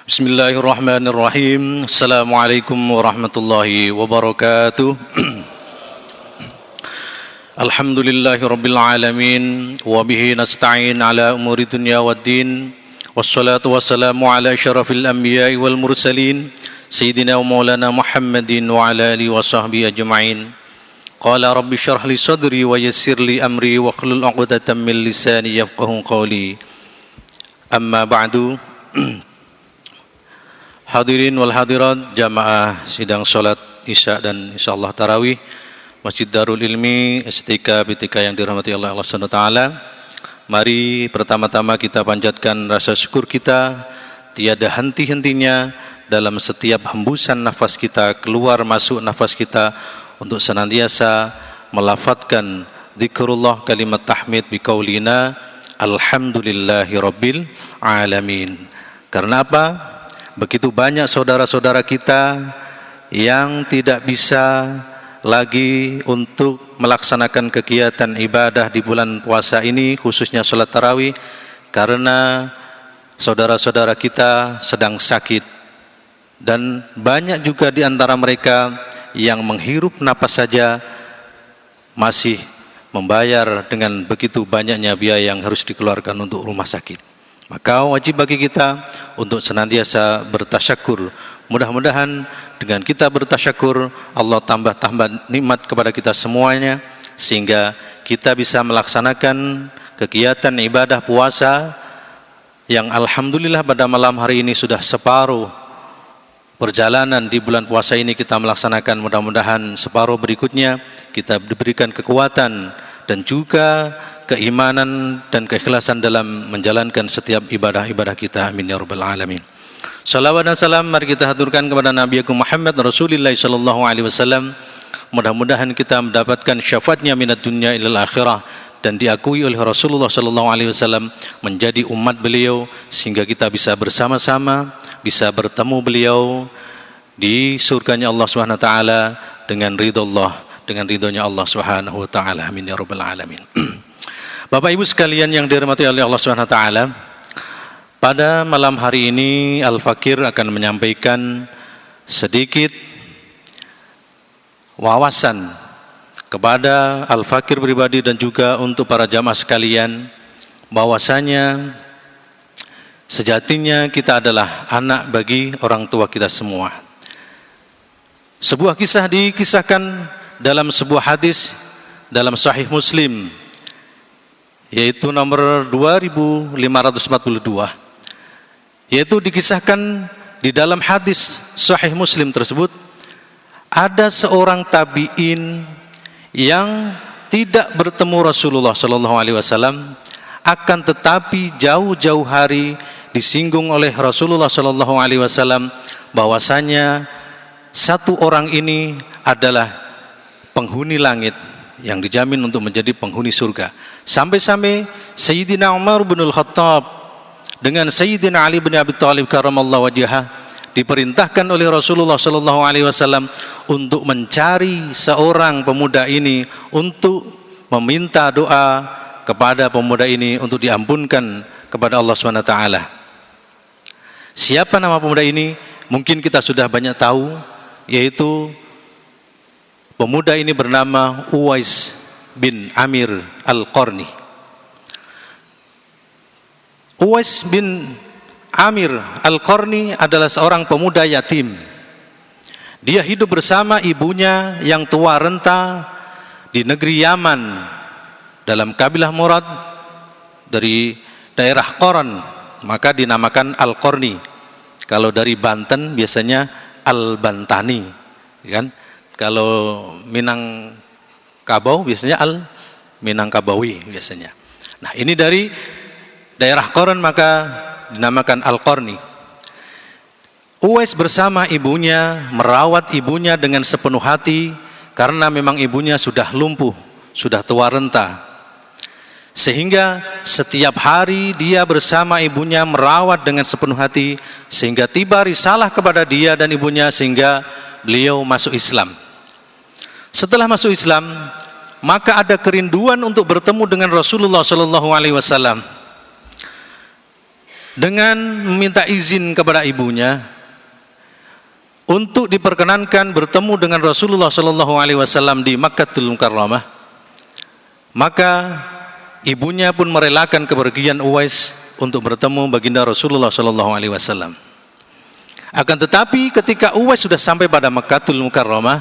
Bismillahirrahmanirrahim. Assalamualaikum warahmatullahi wabarakatuh. Alhamdulillahirabbil alamin wa bihi nasta'in ala umuri dunya waddin. Wassalatu wassalamu ala asyrafil anbiya'i wal mursalin sayyidina wa maulana Muhammadin wa ala alihi wa sahbihi ajma'in. Qala rabbi shrah li sadri wa yassir li amri wa hlul 'uqdatam min lisani yafqahu qawli. Amma ba'du. Hadirin wal hadirat jamaah sidang salat Isya dan insyaallah tarawih Masjid Darul Ilmi STK BTK yang dirahmati Allah Subhanahu wa taala. Mari pertama-tama kita panjatkan rasa syukur kita tiada henti-hentinya dalam setiap hembusan nafas kita, keluar masuk nafas kita, untuk senantiasa melafadzkan zikrullah kalimat tahmid biqaulina alhamdulillahi rabbil alamin. Karena apa? Begitu banyak saudara-saudara kita yang tidak bisa lagi untuk melaksanakan kegiatan ibadah di bulan puasa ini, khususnya sholat tarawih, karena saudara-saudara kita sedang sakit. Dan banyak juga di antara mereka yang menghirup napas saja masih membayar dengan begitu banyaknya biaya yang harus dikeluarkan untuk rumah sakit. Maka wajib bagi kita untuk senantiasa bertasyakur. Mudah-mudahan dengan kita bertasyakur, Allah tambah-tambah nikmat kepada kita semuanya, sehingga kita bisa melaksanakan kegiatan ibadah puasa yang alhamdulillah pada malam hari ini sudah separuh perjalanan di bulan puasa ini kita melaksanakan. Mudah-mudahan separuh berikutnya kita diberikan kekuatan dan juga keimanan dan keikhlasan dalam menjalankan setiap ibadah-ibadah kita. Amin ya rabbal alamin. Salawat dan salam mari kita haturkan kepada Nabi Muhammad Rasulullah sallallahu alaihi wasallam. Mudah-mudahan kita mendapatkan syafaatnya minat dunia ilal akhirah dan diakui oleh Rasulullah sallallahu alaihi wasallam menjadi umat beliau, sehingga kita bisa bersama-sama bisa bertemu beliau di surganya Allah Subhanahu wa taala dengan ridha Allah, dengan ridhonya Allah Subhanahu wa taala. Amin ya rabbal alamin. Bapak Ibu sekalian yang dirahmati oleh Allah Subhanahu wa taala, pada malam hari ini Al-Fakir akan menyampaikan sedikit wawasan kepada Al-Fakir pribadi dan juga untuk para jamaah sekalian, bahwasanya sejatinya kita adalah anak bagi orang tua kita semua. Sebuah kisah dikisahkan dalam sebuah hadis dalam Sahih Muslim, yaitu nomor 2542, yaitu dikisahkan di dalam hadis Sahih Muslim tersebut ada seorang tabi'in yang tidak bertemu Rasulullah sallallahu alaihi wasallam, akan tetapi jauh-jauh hari disinggung oleh Rasulullah sallallahu alaihi wasallam bahwasanya satu orang ini adalah penghuni langit yang dijamin untuk menjadi penghuni surga. Sampai-sampai Sayyidina Umar bin Al-Khattab dengan Sayyidina Ali bin Abi Thalib karamallahu wajhah diperintahkan oleh Rasulullah sallallahu alaihi wasallam untuk mencari seorang pemuda ini, untuk meminta doa kepada pemuda ini untuk diampunkan kepada Allah Subhanahu wa taala. Siapa nama pemuda ini? Mungkin kita sudah banyak tahu, yaitu pemuda ini bernama Uwais bin Amir Al-Qarni. Uwais bin Amir Al-Qarni adalah seorang pemuda yatim. Dia hidup bersama ibunya yang tua renta di negeri Yaman dalam kabilah Murad dari daerah Qoran, maka dinamakan Al-Qarni. Kalau dari Banten biasanya Al-Bantani, kan? Kalau Minangkabau biasanya Al-Minangkabawi biasanya. Nah, ini dari daerah Qoran maka dinamakan Al-Qarni. Uwais bersama ibunya merawat ibunya dengan sepenuh hati, karena memang ibunya sudah lumpuh, sudah tua renta. Sehingga setiap hari dia bersama ibunya merawat dengan sepenuh hati, sehingga tiba risalah kepada dia dan ibunya sehingga beliau masuk Islam. Setelah masuk Islam, maka ada kerinduan untuk bertemu dengan Rasulullah sallallahu alaihi wasallam. dengan meminta izin kepada ibunya untuk diperkenankan bertemu dengan Rasulullah Shallallahu Alaihi Wasallam di Makkahul Mukarramah, maka ibunya pun merelakan kepergian Uwais untuk bertemu baginda Rasulullah Shallallahu Alaihi Wasallam. Akan tetapi ketika Uwais sudah sampai pada Makkahul Mukarramah,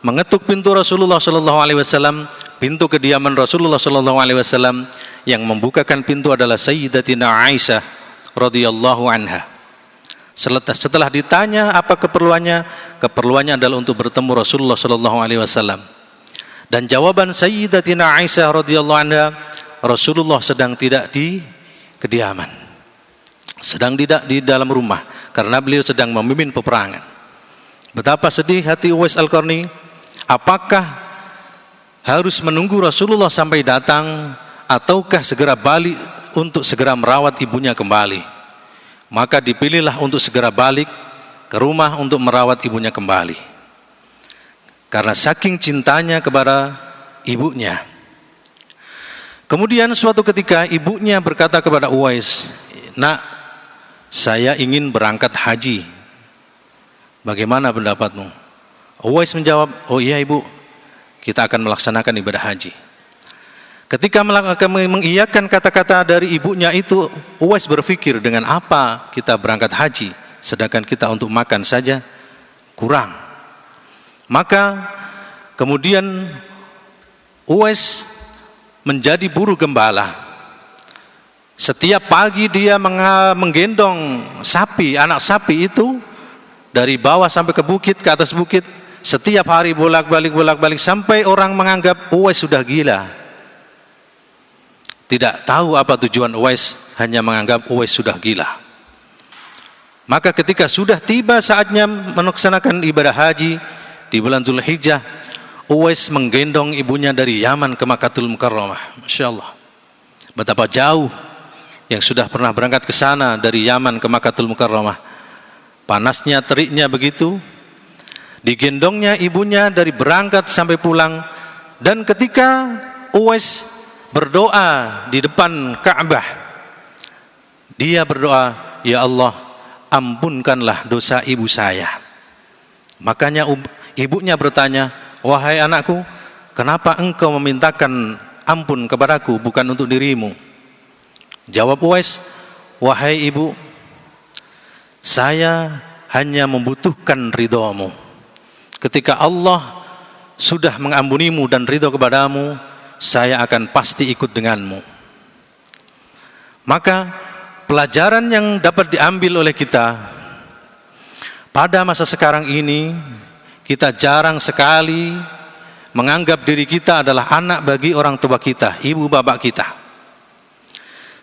mengetuk pintu Rasulullah Shallallahu Alaihi Wasallam, pintu kediaman Rasulullah Shallallahu Alaihi Wasallam, yang membukakan pintu adalah Sayyidatina Aisyah radhiyallahu anha. Setelah ditanya apa keperluannya, keperluannya adalah untuk bertemu Rasulullah Shallallahu Alaihi Wasallam. Dan jawaban Sayyidatina Aisyah radhiyallahu anha, Rasulullah sedang tidak di kediaman, sedang tidak di dalam rumah, karena beliau sedang memimpin peperangan. Betapa sedih hati Uwais Al-Qarni. Apakah harus menunggu Rasulullah sampai datang, ataukah segera balik untuk segera merawat ibunya kembali? Maka dipilihlah untuk segera balik ke rumah untuk merawat ibunya kembali, karena saking cintanya kepada ibunya. Kemudian suatu ketika ibunya berkata kepada Uwais, "Nak, saya ingin berangkat haji. Bagaimana pendapatmu?" Uwais menjawab, "Oh iya ibu, kita akan melaksanakan ibadah haji." Ketika mengiyakan kata-kata dari ibunya itu, Uwais berpikir, dengan apa kita berangkat haji, sedangkan kita untuk makan saja kurang. Maka kemudian Uwais menjadi buruh gembala. Setiap pagi dia menggendong sapi, anak sapi itu dari bawah sampai ke bukit, ke atas bukit. Setiap hari bolak-balik sampai orang menganggap Uwais sudah gila. Tidak tahu apa tujuan Uwais, hanya menganggap Uwais sudah gila. Maka ketika sudah tiba saatnya melaksanakan ibadah haji di bulan Dzulhijjah, Uwais menggendong ibunya dari Yaman ke Makkahul Mukarramah. Masya Allah, betapa jauh yang sudah pernah berangkat ke sana dari Yaman ke Makkahul Mukarramah. Panasnya, teriknya begitu. Digendongnya ibunya dari berangkat sampai pulang. Dan ketika Uwais berdoa di depan Ka'bah, dia berdoa, "Ya Allah, ampunkanlah dosa ibu saya." Makanya ibunya bertanya, "Wahai anakku, kenapa engkau memintakan ampun kepadaku bukan untuk dirimu?" Jawab Uwais, "Wahai ibu, saya hanya membutuhkan ridhamu. Ketika Allah sudah mengampunimu dan ridha kepadamu, saya akan pasti ikut denganmu." Maka pelajaran yang dapat diambil oleh kita pada masa sekarang ini, kita jarang sekali menganggap diri kita adalah anak bagi orang tua kita, ibu bapak kita.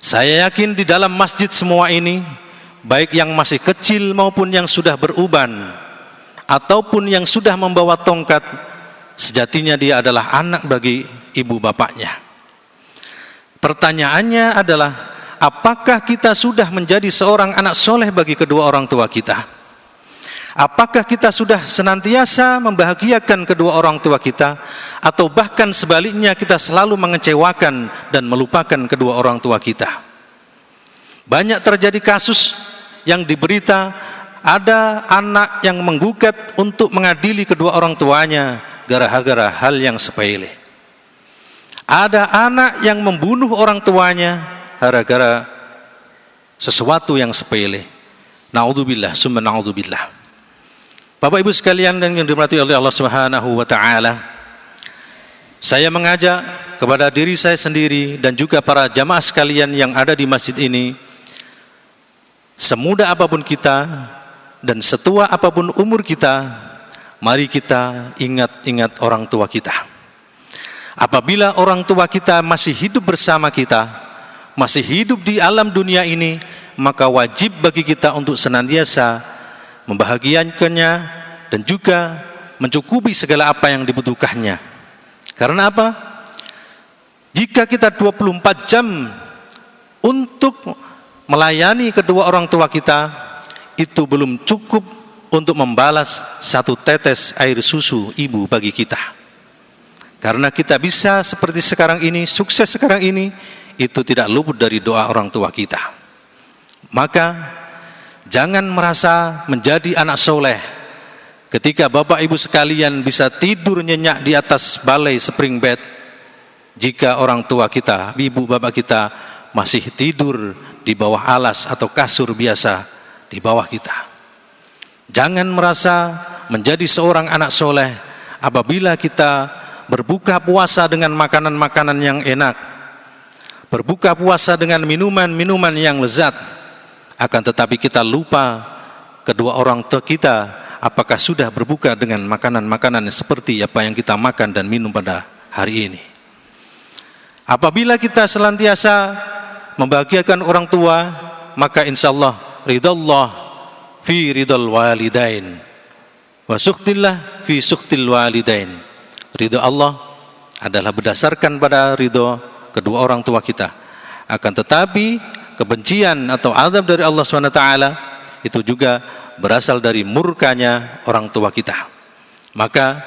Saya yakin di dalam masjid semua ini, baik yang masih kecil maupun yang sudah beruban ataupun yang sudah membawa tongkat, sejatinya dia adalah anak bagi ibu bapaknya. Pertanyaannya adalah, apakah kita sudah menjadi seorang anak soleh bagi kedua orang tua kita? Apakah kita sudah senantiasa membahagiakan kedua orang tua kita, atau bahkan sebaliknya kita selalu mengecewakan dan melupakan kedua orang tua kita? Banyak terjadi kasus yang diberita, ada anak yang menggugat untuk mengadili kedua orang tuanya gara-gara hal yang sepele. Ada anak yang membunuh orang tuanya gara-gara sesuatu yang sepele. Na'udzubillah, summa na'udzubillah. Bapak Ibu sekalian yang dirahmati oleh Allah Subhanahu wa taala, saya mengajak kepada diri saya sendiri dan juga para jamaah sekalian yang ada di masjid ini, semuda apapun kita dan setua apapun umur kita, mari kita ingat-ingat orang tua kita. Apabila orang tua kita masih hidup bersama kita, masih hidup di alam dunia ini, maka wajib bagi kita untuk senantiasa membahagiakannya dan juga mencukupi segala apa yang dibutuhkannya. Karena apa? Jika kita 24 jam untuk melayani kedua orang tua kita, itu belum cukup untuk membalas satu tetes air susu ibu bagi kita. Karena kita bisa seperti sekarang ini, sukses sekarang ini, itu tidak luput dari doa orang tua kita. Maka jangan merasa menjadi anak soleh ketika Bapak Ibu sekalian bisa tidur nyenyak di atas balai spring bed, jika orang tua kita, ibu bapak kita masih tidur di bawah alas atau kasur biasa di bawah kita. Jangan merasa menjadi seorang anak soleh apabila kita berbuka puasa dengan makanan-makanan yang enak, berbuka puasa dengan minuman-minuman yang lezat, akan tetapi kita lupa kedua orang tua kita apakah sudah berbuka dengan makanan-makanan seperti apa yang kita makan dan minum pada hari ini. Apabila kita senantiasa membahagiakan orang tua, maka insya Allah ridallah fi ridal walidain wa sukhtillah fi sukhtil walidain. Ridho Allah adalah berdasarkan pada ridho kedua orang tua kita. Akan tetapi kebencian atau azab dari Allah SWT itu juga berasal dari murkanya orang tua kita. Maka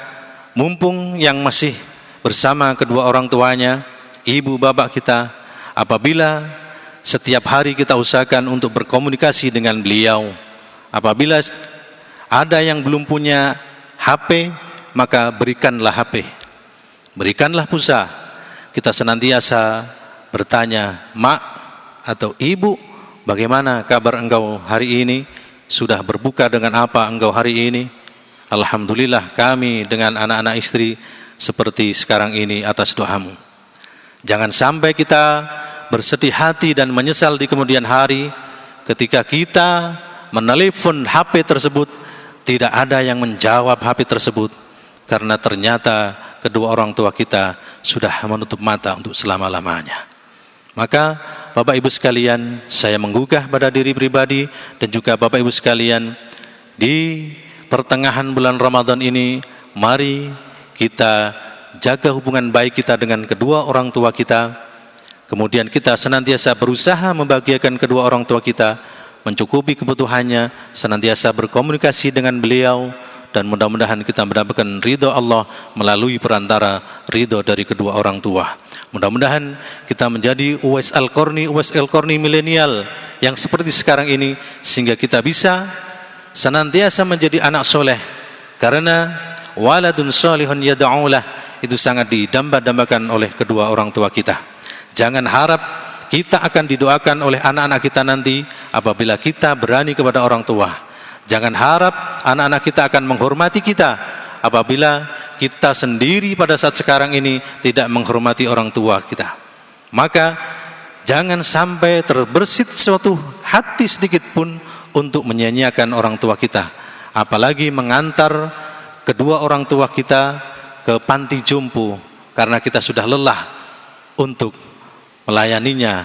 mumpung yang masih bersama kedua orang tuanya, ibu bapak kita, apabila setiap hari kita usahakan untuk berkomunikasi dengan beliau, apabila ada yang belum punya HP, maka berikanlah HP, berikanlah pulsa. Kita senantiasa bertanya, mak atau ibu, bagaimana kabar engkau hari ini? Sudah berbuka dengan apa engkau hari ini? Alhamdulillah kami dengan anak-anak istri seperti sekarang ini atas doamu. Jangan sampai kita bersedih hati dan menyesal di kemudian hari ketika kita menelepon HP tersebut, tidak ada yang menjawab HP tersebut, karena ternyata kedua orang tua kita sudah menutup mata untuk selama-lamanya. Maka Bapak Ibu sekalian, saya menggugah pada diri pribadi dan juga Bapak Ibu sekalian, di pertengahan bulan Ramadan ini, mari kita jaga hubungan baik kita dengan kedua orang tua kita. Kemudian kita senantiasa berusaha membahagiakan kedua orang tua kita, mencukupi kebutuhannya, senantiasa berkomunikasi dengan beliau, dan mudah-mudahan kita mendapatkan ridho Allah melalui perantara ridho dari kedua orang tua. Mudah-mudahan kita menjadi Uwais Al-Qarni milenial yang seperti sekarang ini, sehingga kita bisa senantiasa menjadi anak soleh, karena waladun solihun yada'ulah itu sangat didamba-dambakan oleh kedua orang tua kita. Jangan harap kita akan didoakan oleh anak-anak kita nanti apabila kita berani kepada orang tua. Jangan harap anak-anak kita akan menghormati kita apabila kita sendiri pada saat sekarang ini tidak menghormati orang tua kita. Maka jangan sampai terbersit suatu hati sedikit pun untuk menyia-nyiakan orang tua kita, apalagi mengantar kedua orang tua kita ke panti jompo karena kita sudah lelah untuk melayaninya,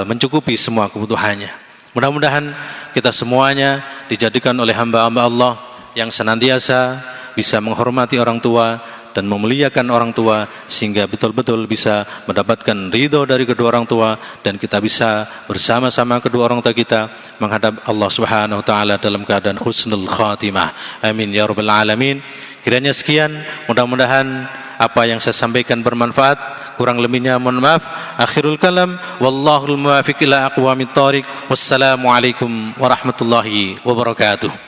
mencukupi semua kebutuhannya. Mudah-mudahan kita semuanya dijadikan oleh hamba-hamba Allah yang senantiasa bisa menghormati orang tua dan memuliakan orang tua, sehingga betul-betul bisa mendapatkan ridho dari kedua orang tua, dan kita bisa bersama-sama kedua orang tua kita menghadap Allah Subhanahu wa taala dalam keadaan husnul khatimah. Amin ya rabbal alamin. Kiranya sekian, mudah-mudahan apa yang saya sampaikan bermanfaat, kurang lebihnya mohon maaf. Akhirul kalam, wallahul muwaffiq ila aqwamit thoriq. Wassalamualaikum warahmatullahi wabarakatuh.